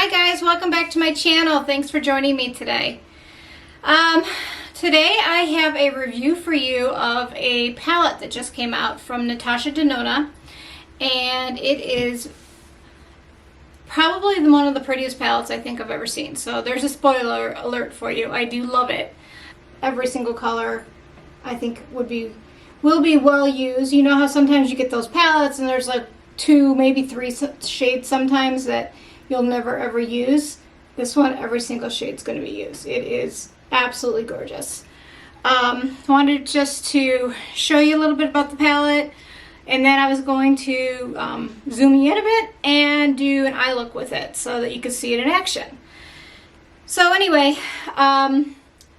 Hi guys, welcome back to my channel. Thanks for joining me today. Today I have a review for you of a palette that just came out from Natasha Denona, and it is probably one of the prettiest palettes I think I've ever seen. So there's a spoiler alert for you. I do love it. Every single color I think will be well used. You know how sometimes you get those palettes and there's like 2, maybe 3 shades sometimes that you'll never ever use. This one, every single shade is going to be used. It is absolutely gorgeous. I wanted just to show you a little bit about the palette, and then I was going to zoom you in a bit and do an eye look with it so that you could see it in action. So anyway,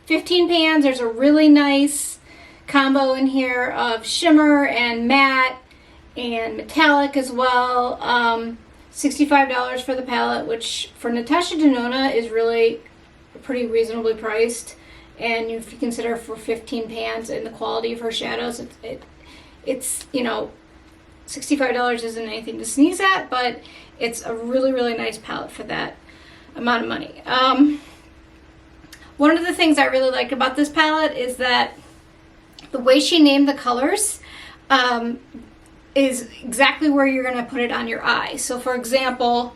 15 pans. There's a really nice combo in here of shimmer and matte and metallic as well. $65 for the palette, which for Natasha Denona is really pretty reasonably priced. And if you consider for 15 pans and the quality of her shadows, it's you know, $65 isn't anything to sneeze at, but it's a really nice palette for that amount of money. One of the things I really like about this palette is that the way she named the colors is exactly where you're going to put it on your eye. So for example,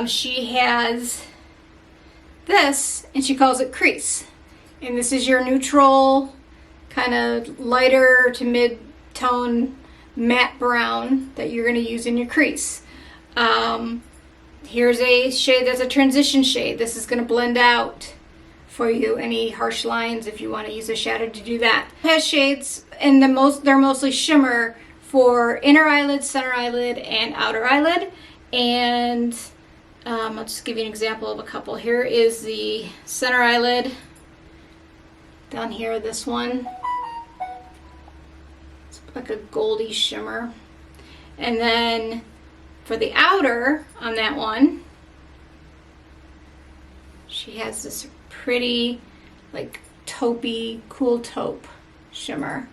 she has this and she calls it crease. And this is your neutral, kind of lighter to mid-tone matte brown that you're going to use in your crease. Here's a shade that's a transition shade. This is going to blend out for you any harsh lines if you want to use a shadow to do that. It has shades, and they're mostly shimmer for inner eyelid, center eyelid, and outer eyelid. And I'll just give you an example of a couple. Here is the center eyelid. Down here, this one. It's like a goldy shimmer. And then for the outer on that one, she has this pretty, like, taupey, cool taupe shimmer,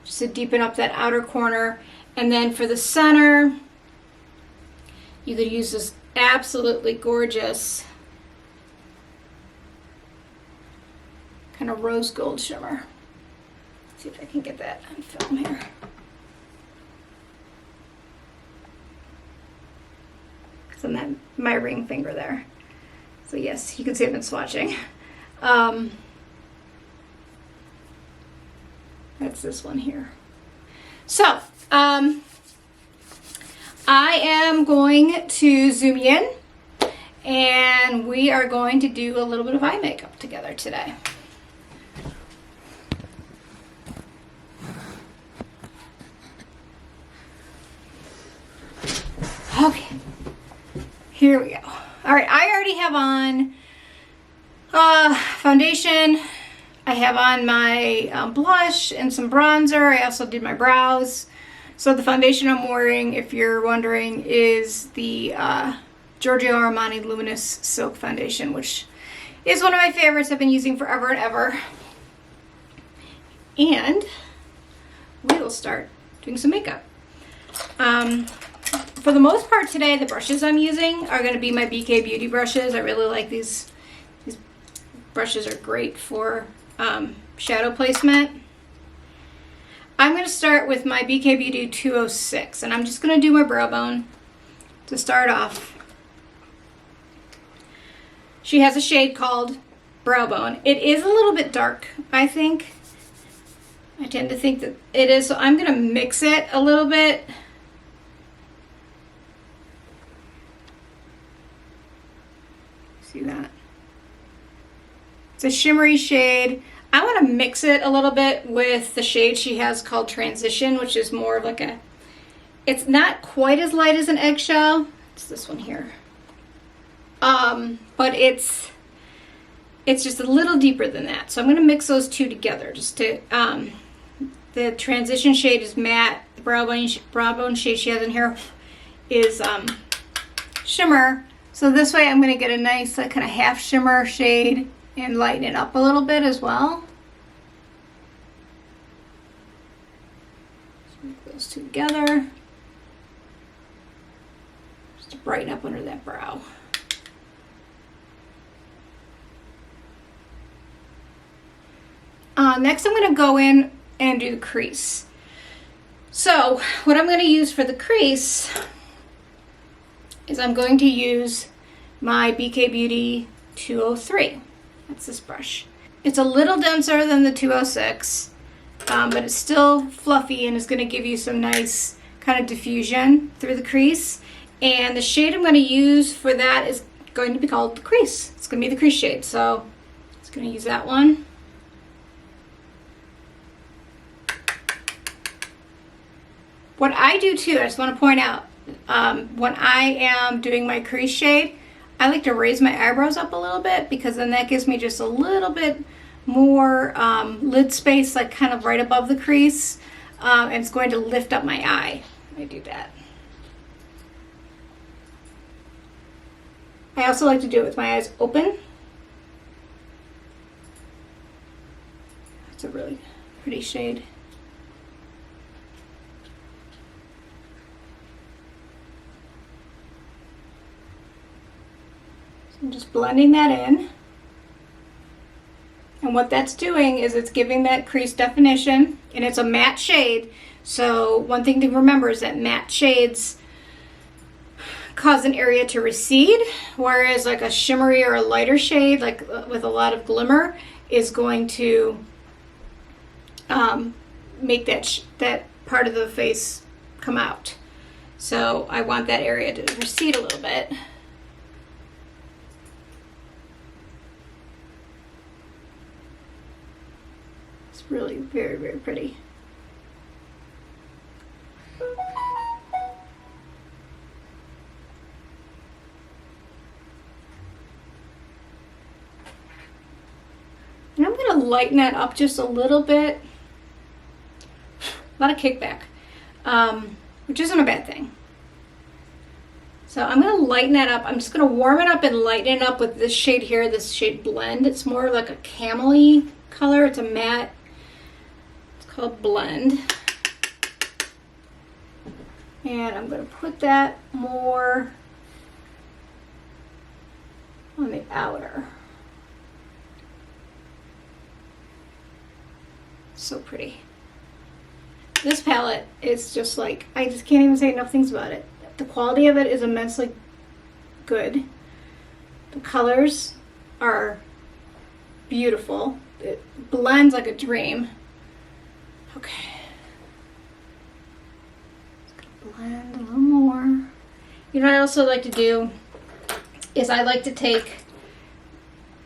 just to deepen up that outer corner. And then for the center, you could use this absolutely gorgeous kind of rose gold shimmer. Let's see if I can get that on film here. It's on that my ring finger there. So yes, you can see I've been swatching. That's this one here. So, I am going to zoom you in, and we are going to do a little bit of eye makeup together today. Okay, here we go. All right, I already have on foundation. I have on my blush and some bronzer. I also did my brows. So the foundation I'm wearing, if you're wondering, is the Giorgio Armani Luminous Silk Foundation, which is one of my favorites. I've been using forever and ever. And we will start doing some makeup. For the most part today, the brushes I'm using are going to be my BK Beauty brushes. I really like these. These brushes are great for shadow placement. I'm going to start with my BK Beauty 206, and I'm just going to do my brow bone to start off. She has a shade called Brow Bone. It is a little bit dark, I think. I tend to think that it is, so I'm going to mix it a little bit. See that? It's a shimmery shade. I want to mix it a little bit with the shade she has called Transition, which is more of like a, it's not quite as light as an eggshell. It's this one here. But it's just a little deeper than that. So I'm going to mix those two together just to, the Transition shade is matte. The brow bone shade she has in here is shimmer. So this way I'm going to get a nice like kind of half shimmer shade and lighten it up a little bit as well. Just mix those two together. Just to brighten up under that brow. Next I'm going to go in and do the crease. So what I'm going to use for the crease is I'm going to use my BK Beauty 203. That's this brush. It's a little denser than the 206, but it's still fluffy and is going to give you some nice kind of diffusion through the crease. And the shade I'm going to use for that is going to be called the crease. It's going to be the crease shade, so I'm going to use that one. What I do too, I just want to point out, when I am doing my crease shade, I like to raise my eyebrows up a little bit because then that gives me just a little bit more lid space, like kind of right above the crease, and it's going to lift up my eye. I do that. I also like to do it with my eyes open. It's a really pretty shade. I'm just blending that in. And what that's doing is it's giving that crease definition, and it's a matte shade. So one thing to remember is that matte shades cause an area to recede, whereas like a shimmery or a lighter shade, like with a lot of glimmer, is going to make that part of the face come out. So I want that area to recede a little bit. Really very, very pretty. And I'm going to lighten that up just a little bit. A lot of kickback, which isn't a bad thing. So I'm going to lighten that up. I'm just going to warm it up and lighten it up with this shade here, this shade Blend. It's more like a camel-y color. It's a matte. Called Blend, and I'm going to put that more on the outer. So pretty. This palette is just like, I just can't even say enough things about it. The quality of it is immensely good. The colors are beautiful. It blends like a dream. Okay, just gonna blend a little more. You know what I also like to do is I like to take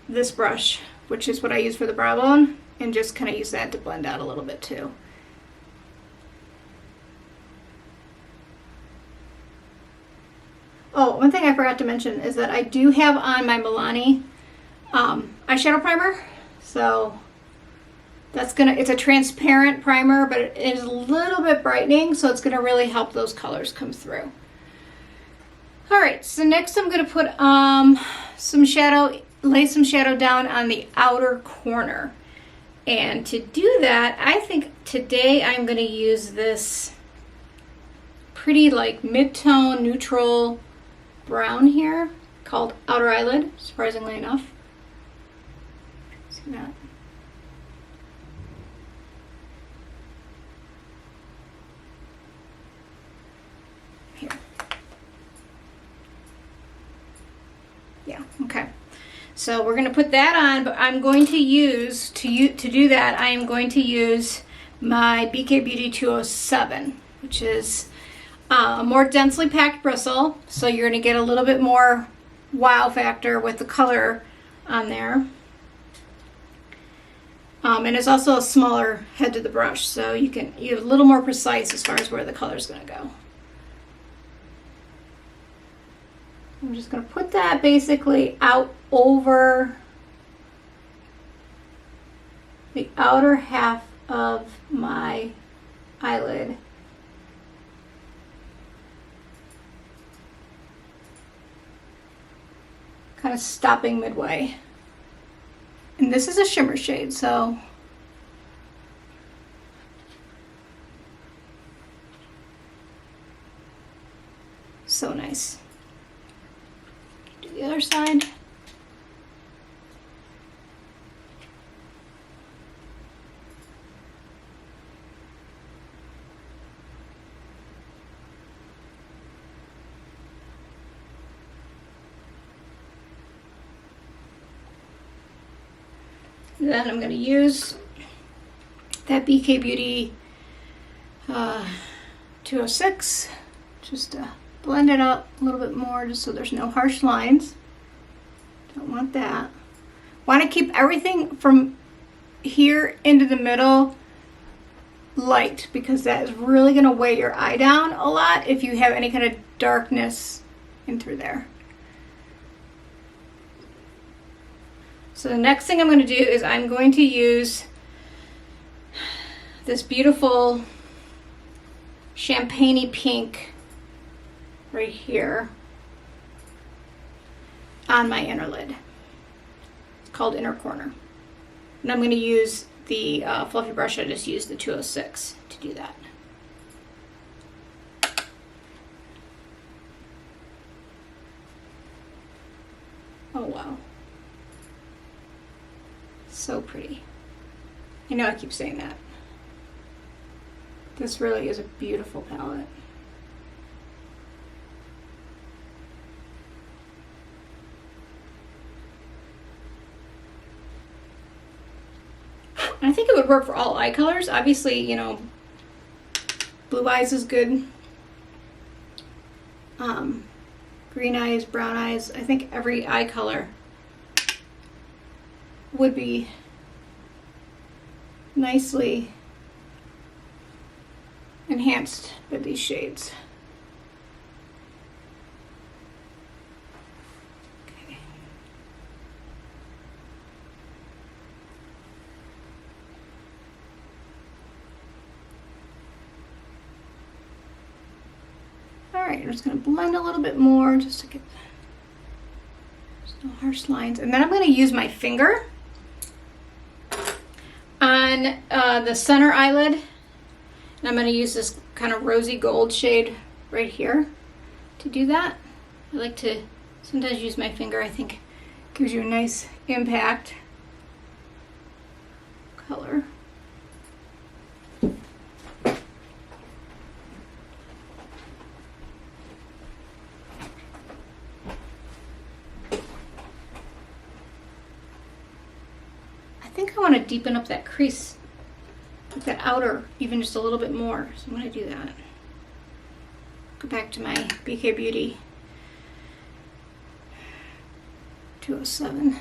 this brush, which is what I use for the brow bone, and just kind of use that to blend out a little bit too. Oh, one thing I forgot to mention is that I do have on my Milani eyeshadow primer, so it's a transparent primer, but it is a little bit brightening, so it's going to really help those colors come through. All right, so next I'm going to put some shadow, lay some shadow down on the outer corner. And to do that, I think today I'm going to use this pretty like mid-tone neutral brown here called Outer Eyelid, surprisingly enough. See that? Yeah, okay. So we're going to put that on, but I'm going to use, to do that, I am going to use my BK Beauty 207, which is a more densely packed bristle. So you're going to get a little bit more wow factor with the color on there. And it's also a smaller head to the brush, so you're a little more precise as far as where the color is going to go. I'm just going to put that basically out over the outer half of my eyelid. Kind of stopping midway. And this is a shimmer shade, so nice. The other side. Then I'm going to use that BK Beauty 206 just to blend it up a little bit more, just so there's no harsh lines. Don't want that. Want to keep everything from here into the middle light, because that is really going to weigh your eye down a lot if you have any kind of darkness in through there. So the next thing I'm going to do is I'm going to use this beautiful champagne-y pink right here on my inner lid. It's called Inner Corner. And I'm going to use the fluffy brush. I just used the 206 to do that. Oh wow. So pretty. I know I keep saying that. This really is a beautiful palette. I think it would work for all eye colors. Obviously, you know, blue eyes is good. Green eyes, brown eyes. I think every eye color would be nicely enhanced by these shades. Okay. All right, I'm just going to blend a little bit more just to get no harsh lines. And then I'm going to use my finger on the center eyelid. And I'm going to use this kind of rosy gold shade right here to do that. I like to sometimes use my finger. I think gives you a nice impact color. I think I want to deepen up that crease, like that outer, even just a little bit more. So I'm going to do that. Go back to my BK Beauty 207.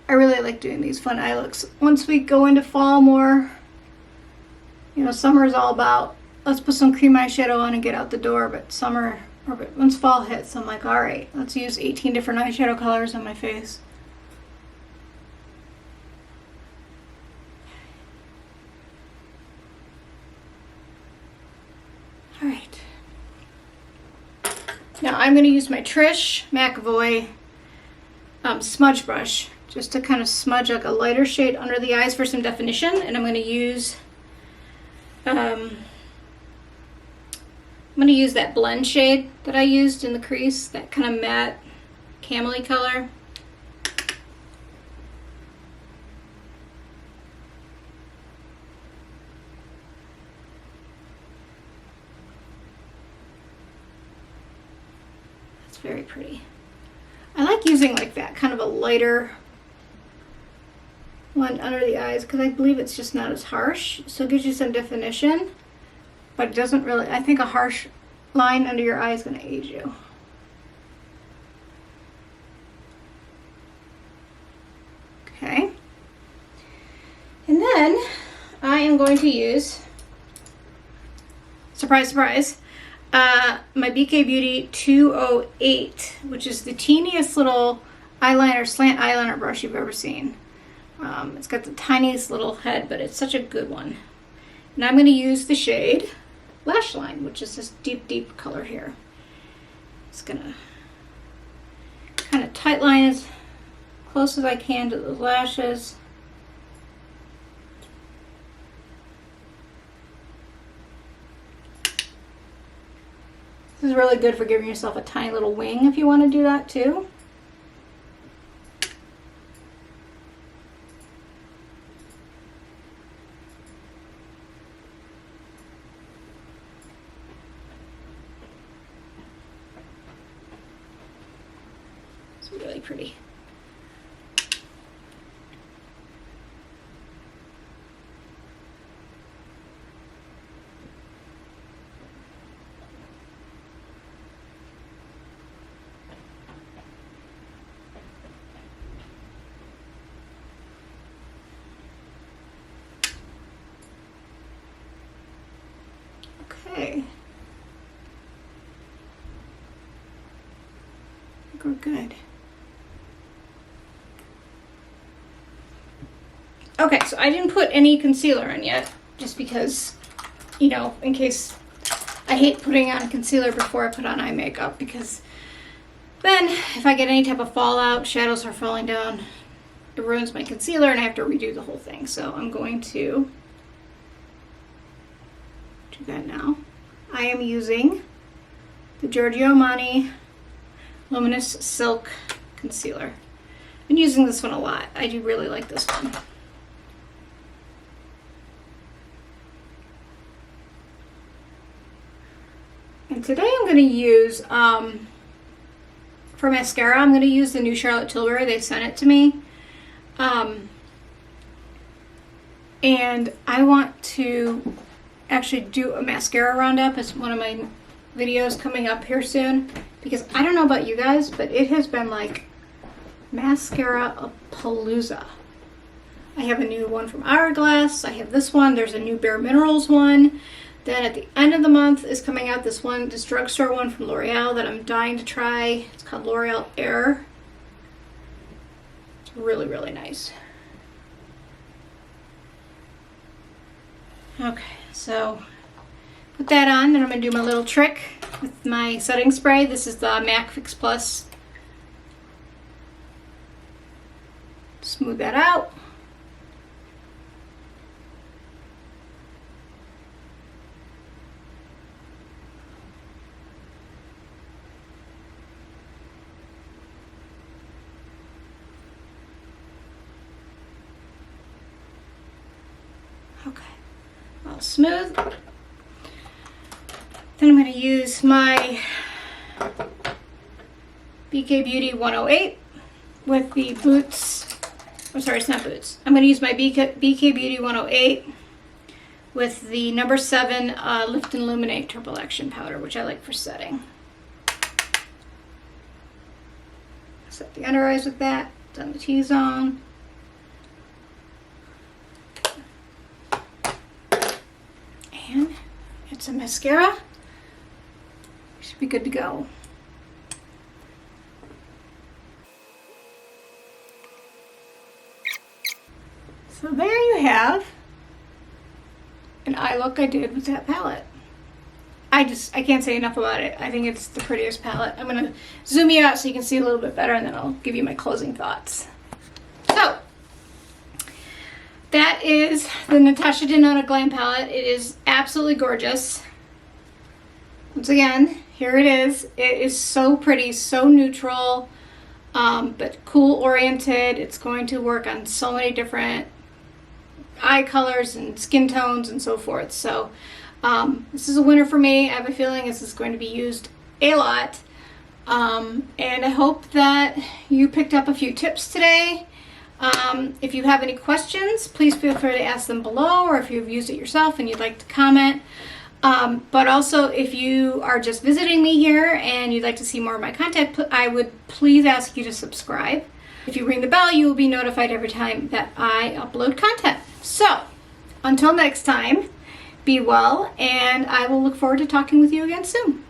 I really like doing these fun eye looks. Once we go into fall more, you know, summer is all about, let's put some cream eyeshadow on and get out the door, but summer, or once fall hits, I'm like, all right, let's use 18 different eyeshadow colors on my face. All right. Now I'm going to use my Trish McAvoy smudge brush just to kind of smudge like a lighter shade under the eyes for some definition, and I'm going to use that blend shade that I used in the crease, that kind of matte camely color. That's very pretty. I like using like that kind of a lighter one under the eyes because I believe it's just not as harsh, so it gives you some definition, but it doesn't really, I think a harsh line under your eye is going to age you. Okay. And then I am going to use, surprise, surprise, my BK Beauty 208, which is the teeniest little eyeliner, slant eyeliner brush you've ever seen. It's got the tiniest little head, but it's such a good one. And I'm going to use the shade Lash Line, which is this deep, deep color here. It's going to kind of tight line as close as I can to the lashes. This is really good for giving yourself a tiny little wing if you want to do that too. It's really pretty. Okay. I think we're good. Okay, so I didn't put any concealer in yet, just because, you know, in case I hate putting on concealer before I put on eye makeup, because then if I get any type of fallout, shadows are falling down, it ruins my concealer and I have to redo the whole thing. So I'm going to do that now. I am using the Giorgio Armani Luminous Silk Concealer. I've been using this one a lot. I do really like this one. And today I'm going to use, for mascara, I'm going to use the new Charlotte Tilbury. They sent it to me. And I want to actually do a mascara roundup. It's one of my videos coming up here soon, because I don't know about you guys, but it has been like mascara-a-palooza. I have a new one from Hourglass. I have this one. There's a new Bare Minerals one. Then at the end of the month is coming out this drugstore one from L'Oreal that I'm dying to try. It's called L'Oreal Air. It's really, really nice. Okay, so put that on, then I'm going to do my little trick with my setting spray. This is the MAC Fix Plus. Smooth that out. Okay, all smooth. Then I'm going to use my BK Beauty 108 with the Boots. Oh, sorry, it's not Boots. I'm going to use my BK Beauty 108 with the number 7 Lift and Illuminate Triple Action Powder, which I like for setting. Set the under eyes with that. Done the T-zone. And it's a mascara. Should be good to go. So there you have an eye look I did with that palette. I can't say enough about it. I think it's the prettiest palette. I'm gonna zoom you out so you can see a little bit better, and then I'll give you my closing thoughts. So that is the Natasha Denona Glam palette. It is absolutely gorgeous. Once again, here it is. It is so pretty, so neutral, but cool oriented. It's going to work on so many different eye colors and skin tones and so forth. So this is a winner for me. I have a feeling this is going to be used a lot. And I hope that you picked up a few tips today. If you have any questions, please feel free to ask them below, or if you've used it yourself and you'd like to comment. But also, if you are just visiting me here and you'd like to see more of my content, I would please ask you to subscribe. If you ring the bell, you will be notified every time that I upload content. So, until next time, be well, and I will look forward to talking with you again soon.